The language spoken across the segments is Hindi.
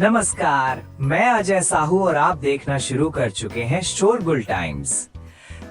नमस्कार, मैं अजय साहू और आप देखना शुरू कर चुके हैं शोरगुल टाइम्स।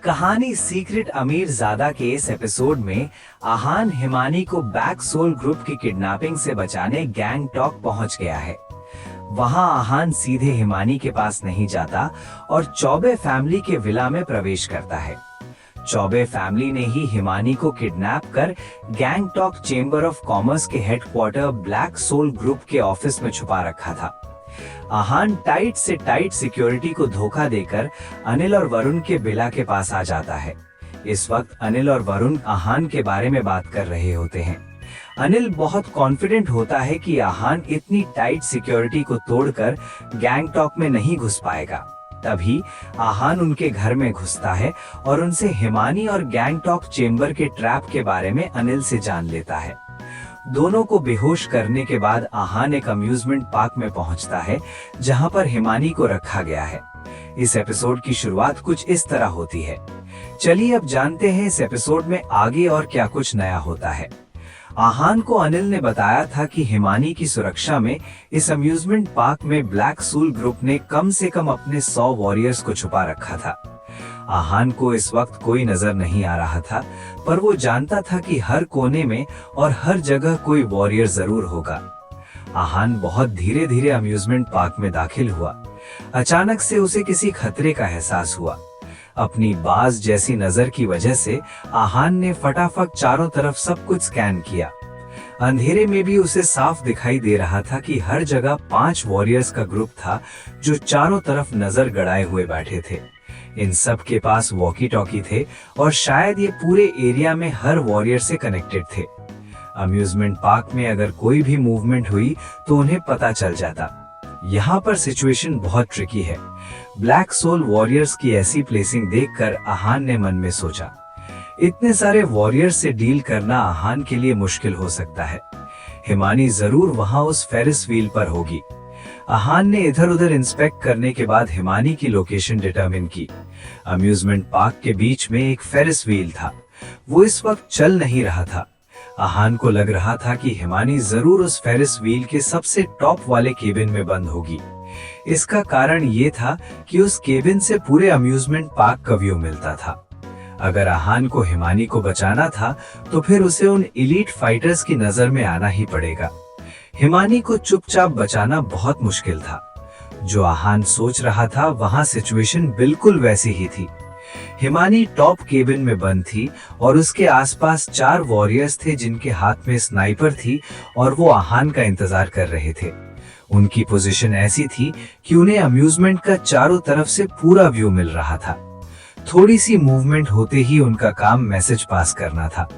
कहानी सीक्रेट अमीर ज़ादा के इस एपिसोड में आहान हिमानी को बैक सोल ग्रुप की किडनैपिंग से बचाने गैंगटॉक पहुंच गया है। वहां आहान सीधे हिमानी के पास नहीं जाता और चौबे फैमिली के विला में प्रवेश करता है। चौबे फैमिली ने ही हिमानी को किडनैप कर गैंगटॉक चेंबर ऑफ कॉमर्स के हेडक्वार्टर ब्लैक सोल ग्रुप के ऑफिस में छुपा रखा था। आहान टाइट से टाइट सिक्योरिटी को धोखा देकर अनिल और वरुण के विला के पास आ जाता है। इस वक्त अनिल और वरुण आहान के बारे में बात कर रहे होते हैं। अनिल बहुत कॉन्फिडेंट होता है कि आहान इतनी टाइट सिक्योरिटी को तोड़कर गैंगटॉक में नहीं घुस पाएगा। तभी आहान उनके घर में घुसता है और उनसे हिमानी और गैंगटॉक चेंबर के ट्रैप के बारे में अनिल से जान लेता है। दोनों को बेहोश करने के बाद आहान एक अम्यूजमेंट पार्क में पहुंचता है जहां पर हिमानी को रखा गया है। इस एपिसोड की शुरुआत कुछ इस तरह होती है। चलिए अब जानते हैं इस एपिसोड में आगे और क्या कुछ नया होता है। आहान को अनिल ने बताया था कि हिमानी की सुरक्षा में इस अम्यूजमेंट पार्क में ब्लैक सोल ग्रुप ने कम से कम अपने 100 वॉरियर्स को छुपा रखा था। आहान को इस वक्त कोई नजर नहीं आ रहा था, पर वो जानता था कि हर कोने में और हर जगह कोई वॉरियर जरूर होगा। आहान बहुत धीरे धीरे अम्यूजमेंट पार्क में दाखिल हुआ। अचानक से उसे किसी खतरे का एहसास हुआ। अपनी बाज जैसी नजर की वजह से आहान ने फटाफट चारों तरफ सब कुछ स्कैन किया। अंधेरे में भी उसे साफ दिखाई दे रहा था कि हर जगह 5 वॉरियर्स का ग्रुप था जो चारों तरफ नजर गड़ाए हुए बैठे थे। इन सब के पास वॉकी टॉकी थे और शायद ये पूरे एरिया में हर वॉरियर से कनेक्टेड थे। अम्यूजमेंट पार्क में अगर कोई भी मूवमेंट हुई तो उन्हें पता चल जाता। यहाँ पर सिचुएशन बहुत ट्रिकी है। ब्लैक सोल वॉरियर्स की ऐसी प्लेसिंग देखकर आहान ने मन में सोचा, इतने सारे वॉरियर्स से डील करना आहान के लिए मुश्किल हो सकता है। हिमानी जरूर वहां उस फेरिस व्हील पर होगी। आहान ने इधर उधर इंस्पेक्ट करने के बाद हिमानी की लोकेशन डिटरमिन की। अम्यूजमेंट पार्क के बीच में एक फेरिस व्हील था। वो इस वक्त चल नहीं रहा था। आहान को लग रहा था कि हिमानी जरूर उस फेरिस व्हील के सबसे टॉप वाले केबिन में बंद होगी। इसका कारण ये था कि उस केबिन से पूरे अम्यूजमेंट पार्क का व्यू मिलता था। अगर आहान को हिमानी को बचाना था तो फिर उसे उन एलीट फाइटर्स की नजर में आना ही पड़ेगा। हिमानी को चुपचाप बचाना बहुत मुश्किल था। जो आहान सोच रहा था वहां सिचुएशन बिल्कुल वैसी ही थी। हिमानी टॉप केबिन में बंद थी और उसके आसपास 4 वॉरियर्स थे जिनके हाथ में स्नाइपर थी और वो आहान का इंतजार कर रहे थे। उनकी पोजीशन ऐसी थी कि उन्हें अम्यूजमेंट का चारों तरफ से पूरा व्यू मिल रहा था। थोड़ी सी मूवमेंट होते ही उनका काम मैसेज पास करना था।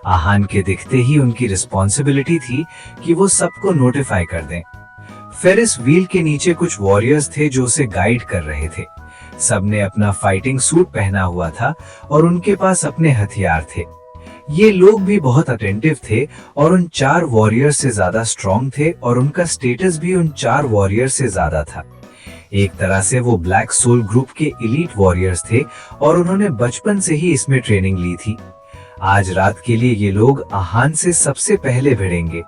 आहान के दिखते ही उनकी रिस्पॉन्सिबिलिटी थी कि वो सबको नोटिफाई कर दें। फेरिस व्हील के नीचे कुछ वॉरियर्स थे जो उसे गाइड कर रहे थे। सबने अपना फाइटिंग सूट पहना हुआ था और उनके पास अपने हथियार थे। ये लोग भी बहुत अटेंटिव थे और उन 4 वॉरियर से ज्यादा स्ट्रॉन्ग थे और उनका स्टेटस भी उन 4 वॉरियर से ज्यादा था। एक तरह से वो ब्लैक सोल ग्रुप के एलीट वॉरियर्स थे और उन्होंने बचपन से ही इसमें ट्रेनिंग ली थी। आज रात के लिए ये लोग आहान से सबसे पहले भिड़ेंगे।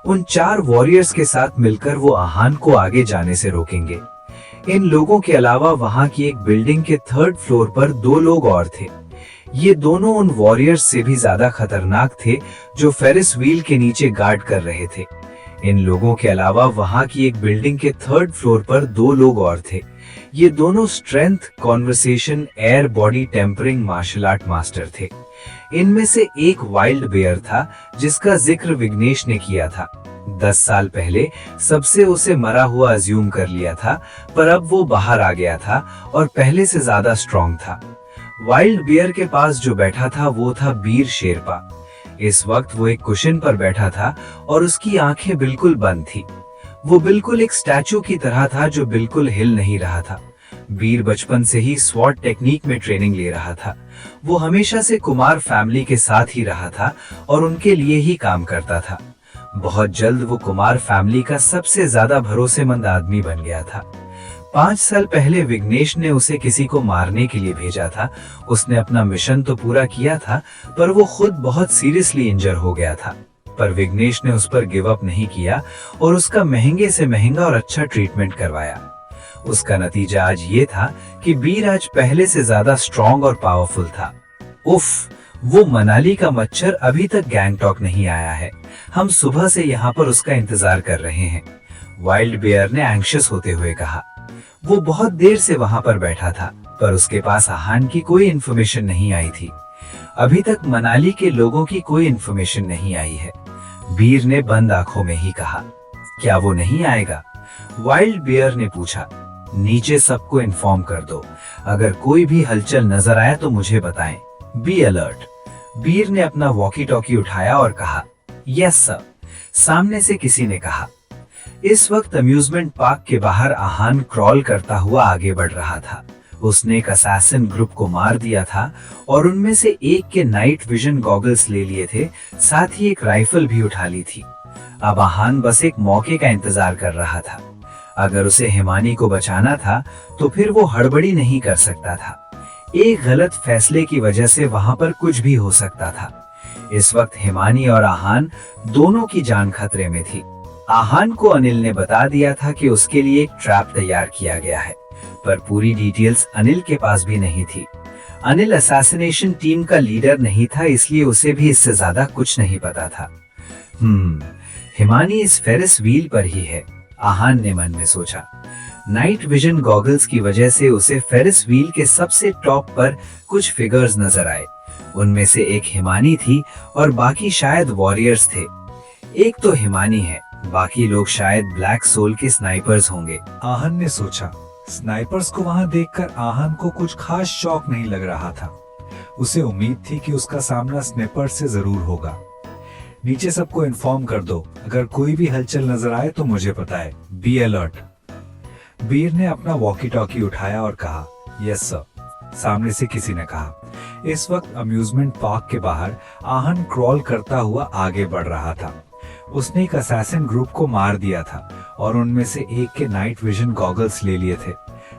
उन 4 वॉरियर्स के साथ मिलकर वो आहान को आगे जाने से रोकेंगे। इन लोगों के अलावा वहां की एक बिल्डिंग के 3rd फ्लोर पर 2 लोग और थे। ये दोनों उन वॉरियर्स से भी ज्यादा खतरनाक थे जो फेरिस व्हील के नीचे गार्ड कर रहे थे। इन लोगों के अलावा वहां की एक बिल्डिंग के 3rd फ्लोर पर 2 लोग और थे। ये दोनों strength, conversation, air body tempering martial art master थे। इनमें से एक वाइल्ड बेयर था जिसका जिक्र विघ्नेश ने किया था। 10 साल पहले सबसे उसे मरा हुआ अज्यूम कर लिया था, पर अब वो बाहर आ गया था और पहले से ज्यादा स्ट्रॉन्ग था। वाइल्ड बियर के पास जो बैठा था वो था बीर शेरपा। इस वक्त वो एक कुशन पर बैठा था और उसकी आंखें बिल्कुल बंद थी। वो बिल्कुल एक स्टैचू की तरह था जो बिल्कुल हिल नहीं रहा था। बीर बचपन से ही स्वॉट टेक्निक में ट्रेनिंग ले रहा था। वो हमेशा से कुमार फैमिली के साथ ही रहा था और उनके लिए ही काम करता था। बहुत जल्द वो कुमार फैमिली का सबसे ज्यादा भरोसेमंद आदमी बन गया था। 5 साल पहले विघ्नेश ने उसे किसी को मारने के लिए भेजा था। उसने अपना मिशन तो पूरा किया था, पर वो खुद बहुत सीरियसली इंजर हो गया था। पर विघ्नेश ने उस पर गिव अप नहीं किया और उसका महंगे से महंगा और अच्छा ट्रीटमेंट करवाया। उसका नतीजा आज ये था कि बीर आज पहले से ज्यादा स्ट्रॉन्ग और पावरफुल था। उफ, वो मनाली का मच्छर अभी तक गैंगटॉक नहीं आया है। हम सुबह से यहाँ पर उसका इंतजार कर रहे हैं, वाइल्ड बियर ने एंग्शियस होते हुए कहा। वो बहुत देर से वहाँ पर बैठा था, पर उसके पास आहान की कोई इन्फॉर्मेशन नहीं आई थी। अभी तक मनाली के लोगों की कोई इन्फॉर्मेशन नहीं आई है। बीर ने बंद आंखों में ही कहा, क्या वो नहीं आएगा? वाइल्ड बियर ने पूछा। नीचे सबको इन्फॉर्म कर दो, अगर कोई भी हलचल नजर आए तो मुझे बताएं। Be alert. बीर ने अपना वॉकी टॉकी उठाया और कहा, यस सर। सामने से किसी ने कहा। इस वक्त अम्यूजमेंट पार्क के बाहर आहान क्रॉल करता हुआ आगे बढ़ रहा था। उसने एक असैसिन ग्रुप को मार दिया था और उनमें से एक के नाइट विजन गॉगल्स ले लिए थे, साथ ही एक राइफल भी उठा ली थी। अब आहान बस एक मौके का इंतजार कर रहा था। अगर उसे हिमानी को बचाना था तो फिर वो हड़बड़ी नहीं कर सकता था। एक गलत फैसले की वजह से वहां पर कुछ भी हो सकता था। इस वक्त हिमानी और आहान दोनों की जान खतरे में थी। आहान को अनिल ने बता दिया था कि उसके लिए एक ट्रैप तैयार किया गया है, पर पूरी डिटेल्स अनिल के पास भी नहीं थी। अनिल असैसिनेशन टीम का लीडर नहीं था, इसलिए उसे भी इससे ज्यादा कुछ नहीं पता था। हिमानी इस फेरिस व्हील पर ही है, आहान ने मन में सोचा। नाइट विजन गॉगल्स की वजह से उसे फेरिस व्हील के सबसे टॉप पर कुछ फिगर्स नजर आए। उनमें से एक हिमानी थी और बाकी शायद वॉरियर्स थे। एक तो हिमानी है, बाकी लोग शायद ब्लैक सोल के स्नाइपर्स होंगे, आहान ने सोचा। स्नाइपर्स को वहां देखकर आहान को कुछ खास शौक नहीं लग रहा था। उसे उम्मीद थी कि उसका सामना स्नाइपर से जरूर होगा। नीचे सबको इन्फॉर्म कर दो, अगर कोई भी हलचल नजर आए तो मुझे बताए। Be alert. बीर ने अपना वॉकी टॉकी उठाया और कहा, यस सर। सामने से किसी ने कहा। इस वक्त अम्यूजमेंट पार्क के बाहर आहान क्रॉल करता हुआ आगे बढ़ रहा था। उसने एक असैसिन ग्रुप को मार दिया था और उनमें से एक के नाइट विजन गॉगल्स ले लिए थे,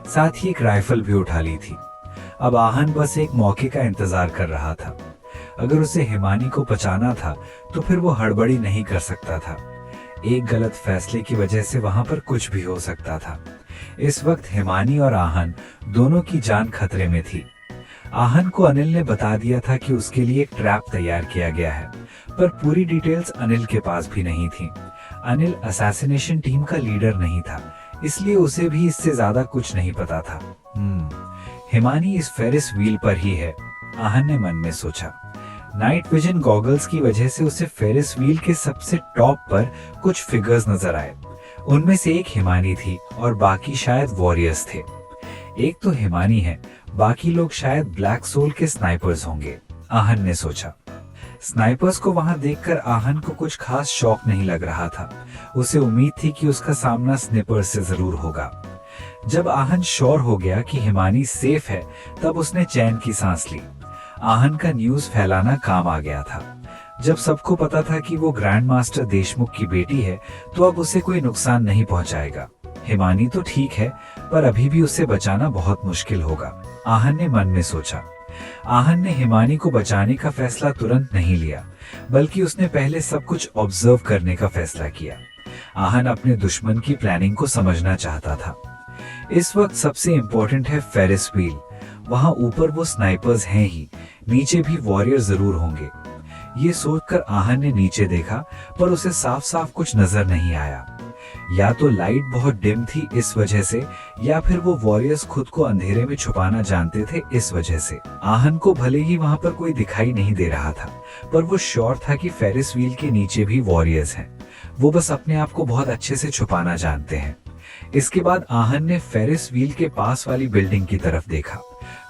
साथ ही एक राइफल भी उठा ली थी। अब आहान बस एक मौके का इंतजार कर रहा था। अगर उसे हिमानी को बचाना था तो फिर वो हड़बड़ी नहीं कर सकता था। एक गलत फैसले की वजह से वहां पर कुछ भी हो सकता था। इस वक्त हिमानी और आहान दोनों की जान खतरे में थी। आहान को अनिल ने बता दिया था कि उसके लिए एक ट्रैप तैयार किया गया है, पर पूरी डिटेल्स अनिल के पास भी नहीं थी। अनिल असैसिनेशन टीम का लीडर नहीं था, इसलिए उसे भी इससे ज्यादा कुछ नहीं पता था। हिमानी इस फेरिस व्हील पर ही है, आहान ने मन में सोचा। नाइट विजन गॉगल्स की वजह से उसे फेरिस व्हील के सबसे टॉप पर कुछ फिगर्स नजर आए। उनमें से एक हिमानी थी और बाकी शायद वॉरियर्स थे। एक तो हिमानी है, बाकी लोग शायद ब्लैक सोल के स्नाइपर्स होंगे, आहान ने सोचा। स्नाइपर्स को वहां देखकर आहान को कुछ खास शौक नहीं लग रहा था। उसे उम्मीद थी कि उसका सामना स्नाइपर्स से जरूर होगा। जब आहान श्योर हो गया कि हिमानी सेफ है, तब उसने चैन की सांस ली। आहान का न्यूज फैलाना काम आ गया था। जब सबको पता था कि वो ग्रैंड मास्टर देशमुख की बेटी है, तो अब उसे कोई नुकसान नहीं पहुंचाएगा। हिमानी तो ठीक है, पर अभी भी उसे बचाना बहुत मुश्किल होगा, आहान ने मन में सोचा। आहान ने हिमानी को बचाने का फैसला तुरंत नहीं लिया, बल्कि उसने पहले सब कुछ ऑब्जर्व करने का फैसला किया। आहान अपने दुश्मन की प्लानिंग को समझना चाहता था। इस वक्त सबसे इम्पोर्टेंट है फेरिस व्हील। वहां ऊपर वो स्नाइपर्स हैं ही, नीचे भी वॉरियर जरूर होंगे। ये सोचकर आहान ने नीचे देखा, पर उसे साफ साफ कुछ नजर नहीं आया। या तो लाइट बहुत डिम थी इस वजह से, या फिर वो वॉरियर्स खुद को अंधेरे में छुपाना जानते थे इस वजह से। आहान को भले ही वहां पर कोई दिखाई नहीं दे रहा था, पर वो श्योर था कि फेरिस व्हील के नीचे भी वॉरियर्स हैं। वो बस अपने आप को बहुत अच्छे से छुपाना जानते हैं। इसके बाद आहान ने फेरिस व्हील के पास वाली बिल्डिंग की तरफ देखा।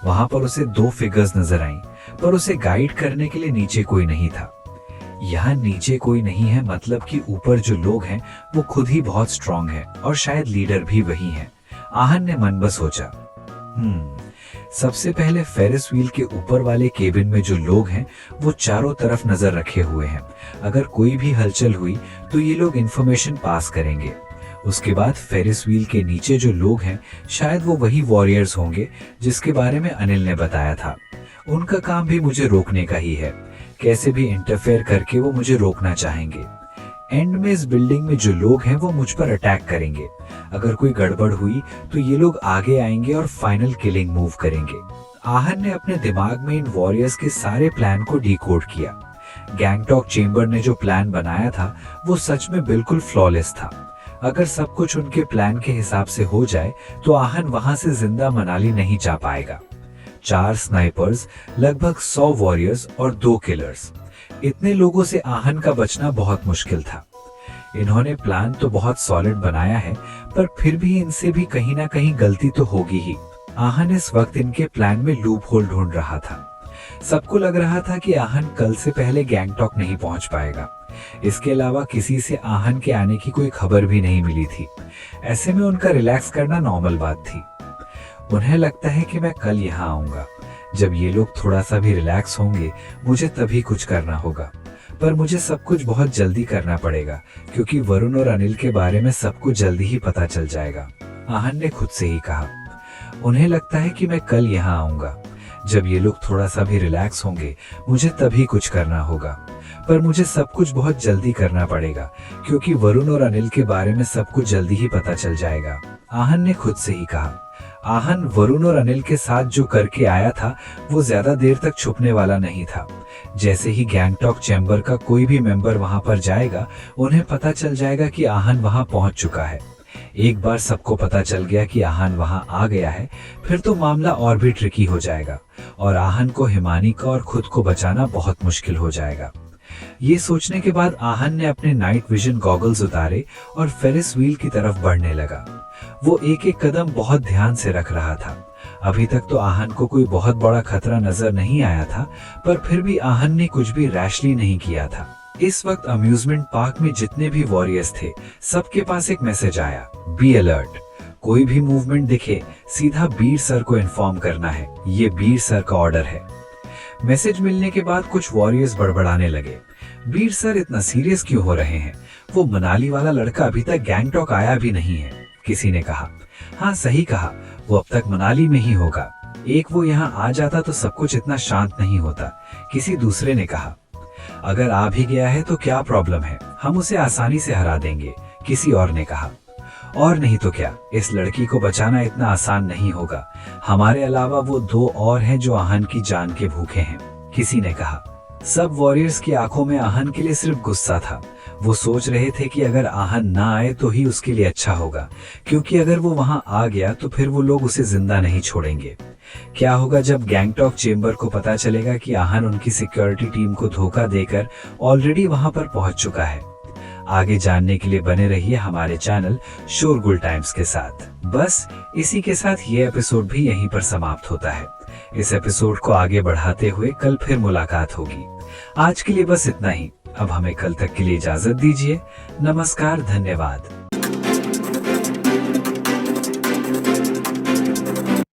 वहां पर उसे दो फिगर्स नजर आईं, पर उसे गाइड करने के लिए नीचे कोई नहीं था। यहाँ नीचे कोई नहीं है मतलब कि ऊपर जो लोग हैं वो खुद ही बहुत स्ट्रांग है और शायद लीडर भी वही है, आहान ने मन में सोचा। सबसे पहले फेरिस व्हील के ऊपर वाले केबिन में जो लोग हैं वो चारों तरफ नजर रखे हुए हैं। अगर कोई भी हलचल हुई तो ये लोग इंफॉर्मेशन पास करेंगे। उसके बाद फेरिस व्हील के नीचे जो लोग हैं शायद वो वही वॉरियर्स होंगे जिसके बारे में अनिल ने बताया था। उनका काम भी मुझे रोकने का ही है। कैसे भी इंटरफेयर करके वो मुझे रोकना चाहेंगे। एंड में इस बिल्डिंग में जो लोग हैं वो मुझ पर अटैक करेंगे। अगर कोई गड़बड़ हुई तो ये लोग आगे आएंगे और फाइनल किलिंग मूव करेंगे। आहन ने अपने दिमाग में इन वॉरियर्स के सारे प्लान को डिकोड किया। गैंगटॉक चेंबर ने जो प्लान बनाया था वो सच में बिल्कुल फ्लॉलेस था। अगर सब कुछ उनके प्लान के हिसाब से हो जाए तो आहन वहां से जिंदा मनाली नहीं जा पाएगा। 4 स्नाइपर्स, लगभग 100 वॉरियर्स और 2 किलर्स, इतने लोगों से आहन का बचना बहुत मुश्किल था। इन्होंने प्लान तो बहुत सॉलिड बनाया है, पर फिर भी इनसे भी कहीं ना कहीं गलती तो होगी ही। आहन इस वक्त इनके प्लान में लूप होल ढूंढ रहा था। सबको लग रहा था कि आहन कल से पहले गैंगटॉक नहीं पहुंच पाएगा। इसके अलावा किसी से आहन के आने की कोई खबर भी नहीं मिली थी। ऐसे में उनका रिलैक्स करना नॉर्मल बात थी। उन्हें लगता है कि मैं कल यहाँ आऊंगा। जब ये लोग थोड़ा सा भी रिलैक्स होंगे मुझे तभी कुछ करना होगा। पर मुझे सब कुछ बहुत जल्दी करना पड़ेगा, क्योंकि वरुण और अनिल के बारे में सबको जल्दी ही पता चल जाएगा। आहन ने खुद से ही कहा। उन्हें लगता है कि मैं कल यहाँ आऊंगा। जब ये लोग थोड़ा सा भी रिलैक्स होंगे मुझे तभी कुछ करना होगा। पर मुझे सब कुछ बहुत जल्दी करना पड़ेगा, क्योंकि वरुण और अनिल के बारे में सब कुछ जल्दी ही पता चल जाएगा। आहन ने खुद से ही कहा। आहन वरुण और अनिल के साथ जो करके आया था वो ज्यादा देर तक छुपने वाला नहीं था। जैसे ही गैंगटॉक चैम्बर का कोई भी मेंबर वहां पर जाएगा उन्हें पता चल जाएगा कि आहन वहां पहुंच चुका है। एक बार सबको पता चल गया कि आहन वहां आ गया है फिर तो मामला और भी ट्रिकी हो जाएगा और आहन को, हिमानी को और खुद को बचाना बहुत मुश्किल हो जाएगा। ये सोचने के बाद आहन ने अपने नाइट विजन गॉगल्स उतारे और फेरिस व्हील की तरफ बढ़ने लगा। वो एक एक कदम बहुत ध्यान से रख रहा था। अभी तक तो आहन को कोई बहुत बड़ा खतरा नजर नहीं आया था, पर फिर भी आहन ने कुछ भी रैशली नहीं किया था। इस वक्त अम्यूजमेंट पार्क में जितने भी वॉरियर्स थे सबके पास एक मैसेज आया, बी अलर्ट। कोई भी मूवमेंट दिखे सीधा बीर सर को इन्फॉर्म करना है, ये बीर सर का ऑर्डर है। मैसेज मिलने के बाद कुछ वॉरियर्स बड़बड़ाने लगे। बीर सर इतना सीरियस क्यों हो रहे हैं? वो मनाली वाला लड़का अभी तक गैंगटॉक आया भी नहीं है, किसी ने कहा। हाँ सही कहा, वो अब तक मनाली में ही होगा। एक वो यहाँ आ जाता तो सब कुछ इतना शांत नहीं होता, किसी दूसरे ने कहा। अगर आ भी गया है तो क्या प्रॉब्लम है, हम उसे आसानी से हरा देंगे, किसी और ने कहा। और नहीं तो क्या, इस लड़की को बचाना इतना आसान नहीं होगा। हमारे अलावा वो 2 और हैं जो आहन की जान के भूखे हैं, किसी ने कहा। सब वॉरियर्स की आंखों में आहन के लिए सिर्फ गुस्सा था। वो सोच रहे थे कि अगर आहन ना आए तो ही उसके लिए अच्छा होगा, क्योंकि अगर वो वहां आ गया तो फिर वो लोग उसे जिंदा नहीं छोड़ेंगे। क्या होगा जब गैंगटॉक चेंबर को पता चलेगा कि आहन उनकी सिक्योरिटी टीम को धोखा देकर ऑलरेडी वहां पर पहुंच चुका है? आगे जानने के लिए बने रहिए हमारे चैनल शोरगुल टाइम्स के साथ। बस इसी के साथ ये एपिसोड भी यहीं पर समाप्त होता है। इस एपिसोड को आगे बढ़ाते हुए कल फिर मुलाकात होगी। आज के लिए बस इतना ही। अब हमें कल तक के लिए इजाजत दीजिए। नमस्कार, धन्यवाद।